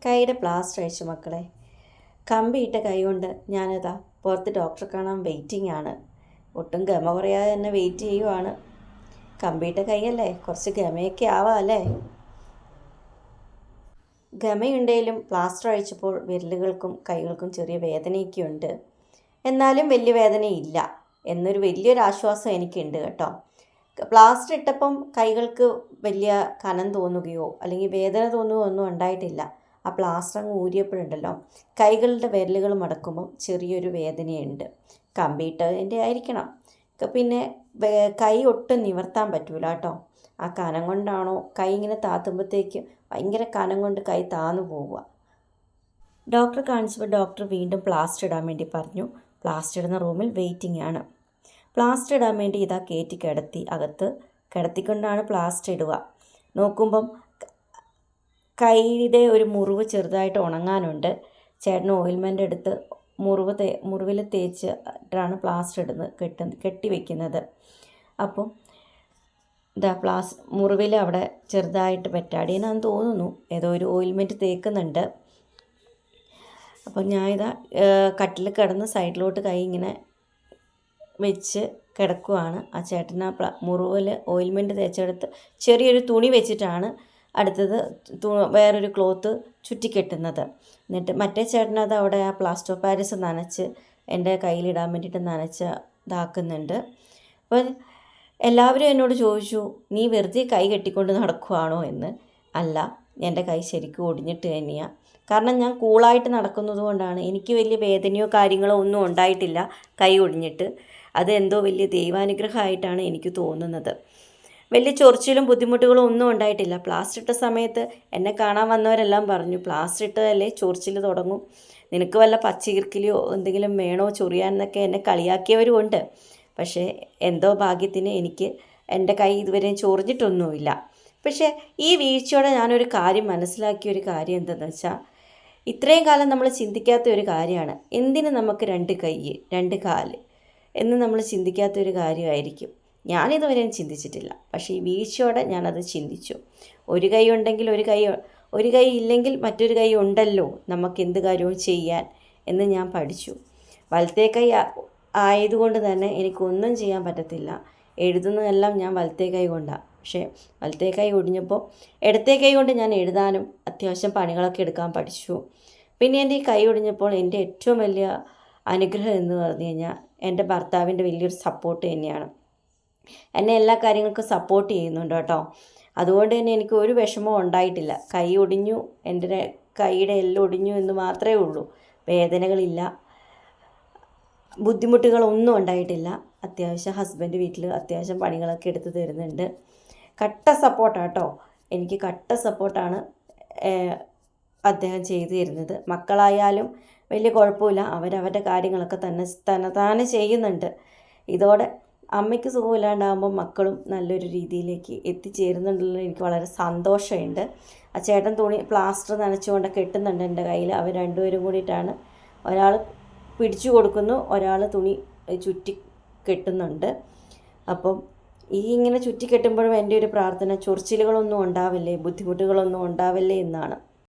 കൈയുടെ പ്ലാസ്റ്റർ അയച്ചു മക്കളെ. കമ്പിയിട്ട കൈ കൊണ്ട് ഞാനിതാ പുറത്ത് ഡോക്ടറെ കാണാൻ വെയിറ്റിംഗ് ആണ്. ഒട്ടും ഗമ കുറയാതെ തന്നെ വെയിറ്റ് ചെയ്യുവാണ്. കമ്പിയിട്ട കൈയല്ലേ, കുറച്ച് ഗമയൊക്കെ ആവാം അല്ലേ. ഗമയുണ്ടെങ്കിലും പ്ലാസ്റ്റർ അഴിച്ചപ്പോൾ വിരലുകൾക്കും കൈകൾക്കും ചെറിയ വേദനയൊക്കെ ഉണ്ട്. എന്നാലും വലിയ വേദനയില്ല എന്നൊരു വലിയൊരു ആശ്വാസം എനിക്കുണ്ട് കേട്ടോ. പ്ലാസ്റ്റർ ഇട്ടപ്പം കൈകൾക്ക് വലിയ കനം തോന്നുകയോ അല്ലെങ്കിൽ വേദന തോന്നുകയോ ഒന്നും ഉണ്ടായിട്ടില്ല. ആ പ്ലാസ്റ്റർ അങ്ങ് ഊരിയപ്പോഴുണ്ടല്ലോ കൈകളുടെ വിരലുകൾ മടക്കുമ്പം ചെറിയൊരു വേദനയുണ്ട്. കമ്പിയിട്ടതിൻ്റെ ആയിരിക്കണം. പിന്നെ കൈ ഒട്ടും നിവർത്താൻ പറ്റൂല കേട്ടോ. ആ കനം കൊണ്ടാണോ കൈ ഇങ്ങനെ താത്തുമ്പോഴത്തേക്ക് ഭയങ്കര കനം കൊണ്ട് കൈ താന്നു പോവുക. ഡോക്ടറെ കാണിച്ചപ്പോൾ ഡോക്ടർ വീണ്ടും പ്ലാസ്റ്റർ ഇടാൻ വേണ്ടി പറഞ്ഞു. പ്ലാസ്റ്റർ ഇടുന്ന റൂമിൽ വെയിറ്റിംഗ് ആണ്. പ്ലാസ്റ്റർ ഇടാൻ വേണ്ടി ഇതാ കയറ്റി കിടത്തി. അകത്ത് കിടത്തിക്കൊണ്ടാണ് പ്ലാസ്റ്റർ ഇടുക. നോക്കുമ്പം കൈയുടെ ഒരു മുറിവ് ചെറുതായിട്ട് ഉണങ്ങാനുണ്ട്. ചേട്ടൻ ഓയിൽമെൻ്റ് എടുത്ത് മുറിവിൽ തേച്ചിട്ടാണ് പ്ലാസ്റ്റർ കെട്ടി വയ്ക്കുന്നത്. അപ്പം ഇതാ മുറിവിൽ അവിടെ ചെറുതായിട്ട് പെറ്റാടിയെന്നാന്ന് തോന്നുന്നു. ഏതോ ഒരു ഓയിൽമെൻറ്റ് തേക്കുന്നുണ്ട്. അപ്പം ഞാൻ ഇതാ കട്ടിൽ കിടന്ന് സൈഡിലോട്ട് കൈ ഇങ്ങനെ വെച്ച് കിടക്കുവാണ്. ആ ചേട്ടൻ ആ മുറിവിൽ ഓയിൽമെൻറ്റ് തേച്ചെടുത്ത് ചെറിയൊരു തുണി വെച്ചിട്ടാണ് അടുത്തത് വേറൊരു ക്ലോത്ത് ചുറ്റിക്കെട്ടുന്നത്. എന്നിട്ട് മറ്റേ ചേട്ടനത് അവിടെ ആ പ്ലാസ്റ്റർ ഓഫ് പാരീസ് നനച്ച് എൻ്റെ കയ്യിലിടാൻ വേണ്ടിയിട്ട് നനച്ച് ഇതാക്കുന്നുണ്ട്. അപ്പോൾ എല്ലാവരും എന്നോട് ചോദിച്ചു, നീ വെറുതെ കൈ കെട്ടിക്കൊണ്ട് നടക്കുവാണോ എന്ന്. അല്ല, എൻ്റെ കൈ ശരിക്കും ഒടിഞ്ഞിട്ട് തന്നെയാണ്. കാരണം ഞാൻ കൂളായിട്ട് നടക്കുന്നത് കൊണ്ടാണ്. എനിക്ക് വലിയ വേദനയോ കാര്യങ്ങളോ ഒന്നും ഉണ്ടായിട്ടില്ല കൈ ഒടിഞ്ഞിട്ട്. അത് എന്തോ വലിയ ദൈവാനുഗ്രഹമായിട്ടാണ് എനിക്ക് തോന്നുന്നത്. വലിയ ചൊറിച്ചിലും ബുദ്ധിമുട്ടുകളും ഒന്നും ഉണ്ടായിട്ടില്ല. പ്ലാസ്റ്റർ ഇട്ട സമയത്ത് എന്നെ കാണാൻ വന്നവരെല്ലാം പറഞ്ഞു, പ്ലാസ്റ്റർ ഇട്ടതല്ലേ ചൊറിച്ചിൽ തുടങ്ങും, നിനക്ക് വല്ല പച്ചീർക്കിലോ എന്തെങ്കിലും വേണോ ചൊറിയാനെന്നൊക്കെ എന്നെ കളിയാക്കിയവരും ഉണ്ട്. പക്ഷേ എന്തോ ഭാഗ്യത്തിന് എനിക്ക് എൻ്റെ കൈ ഇതുവരെ ചൊറിഞ്ഞിട്ടൊന്നുമില്ല. പക്ഷേ ഈ വീഴ്ചയോടെ ഞാനൊരു കാര്യം മനസ്സിലാക്കിയൊരു കാര്യം എന്തെന്ന് വെച്ചാൽ, ഇത്രയും കാലം നമ്മൾ ചിന്തിക്കാത്ത ഒരു കാര്യമാണ് എന്തിന് നമുക്ക് 2 കൈ 2 കാല് എന്ന് നമ്മൾ ചിന്തിക്കാത്തൊരു കാര്യമായിരിക്കും. ഞാനിതുവരെയും ചിന്തിച്ചിട്ടില്ല. പക്ഷേ ഈ വീഴ്ചയോടെ ഞാനത് ചിന്തിച്ചു. ഒരു കൈ ഉണ്ടെങ്കിൽ ഒരു കൈ ഇല്ലെങ്കിൽ മറ്റൊരു കൈ ഉണ്ടല്ലോ നമുക്ക് എന്ത് കാര്യവും ചെയ്യാൻ എന്ന് ഞാൻ പഠിച്ചു. വലത്തേ കൈ ആയതുകൊണ്ട് തന്നെ എനിക്കൊന്നും ചെയ്യാൻ പറ്റത്തില്ല. എഴുതുന്നതെല്ലാം ഞാൻ വലത്തേ കൈ കൊണ്ടാണ്. പക്ഷേ വലത്തേ കൈ ഒടിഞ്ഞപ്പോൾ ഇടത്തേ കൈ കൊണ്ട് ഞാൻ എഴുതാനും അത്യാവശ്യം പണികളൊക്കെ എടുക്കാൻ പഠിച്ചു. പിന്നെ എൻ്റെ ഈ കൈ ഒടിഞ്ഞപ്പോൾ എൻ്റെ ഏറ്റവും വലിയ അനുഗ്രഹം എന്ന് പറഞ്ഞു കഴിഞ്ഞാൽ എൻ്റെ ഭർത്താവിൻ്റെ വലിയൊരു സപ്പോർട്ട് തന്നെയാണ്. എന്നെ എല്ലാ കാര്യങ്ങൾക്കും സപ്പോർട്ട് ചെയ്യുന്നുണ്ട് കേട്ടോ. അതുകൊണ്ട് തന്നെ എനിക്ക് ഒരു വിഷമവും ഉണ്ടായിട്ടില്ല. കൈ ഒടിഞ്ഞു, എൻ്റെ കൈയുടെ എല്ലാം ഒടിഞ്ഞു എന്ന് മാത്രമേ ഉള്ളൂ. വേദനകളില്ല, ബുദ്ധിമുട്ടുകളൊന്നും ഉണ്ടായിട്ടില്ല. അത്യാവശ്യം ഹസ്ബൻഡ് വീട്ടിൽ അത്യാവശ്യം പണികളൊക്കെ എടുത്ത് തരുന്നുണ്ട്. കട്ട സപ്പോർട്ടാണ് കേട്ടോ. എനിക്ക് കട്ട സപ്പോർട്ടാണ് അദ്ദേഹം ചെയ്തു തരുന്നത്. മക്കളായാലും വലിയ കുഴപ്പമില്ല, അവരവരുടെ കാര്യങ്ങളൊക്കെ തന്നെ ചെയ്യുന്നുണ്ട്. ഇതോടെ അമ്മയ്ക്ക് സുഖമില്ലാണ്ടാകുമ്പോൾ മക്കളും നല്ലൊരു രീതിയിലേക്ക് എത്തിച്ചേരുന്നുണ്ടല്ലോ. എനിക്ക് വളരെ സന്തോഷമുണ്ട്. ആ ചേട്ടൻ പ്ലാസ്റ്റർ നനച്ചുകൊണ്ട് കെട്ടുന്നുണ്ട് എൻ്റെ കയ്യിൽ. അവർ രണ്ടുപേരും കൂടിയിട്ടാണ്, ഒരാൾ പിടിച്ചു കൊടുക്കുന്നു, ഒരാൾ തുണി ചുറ്റി കെട്ടുന്നുണ്ട്. അപ്പം ഇങ്ങനെ ചുറ്റി കെട്ടുമ്പോഴും എൻ്റെ ഒരു പ്രാർത്ഥന ചൊറിച്ചിലുകളൊന്നും ഉണ്ടാവില്ലേ, ബുദ്ധിമുട്ടുകളൊന്നും ഉണ്ടാവില്ലേ എന്നാണ്.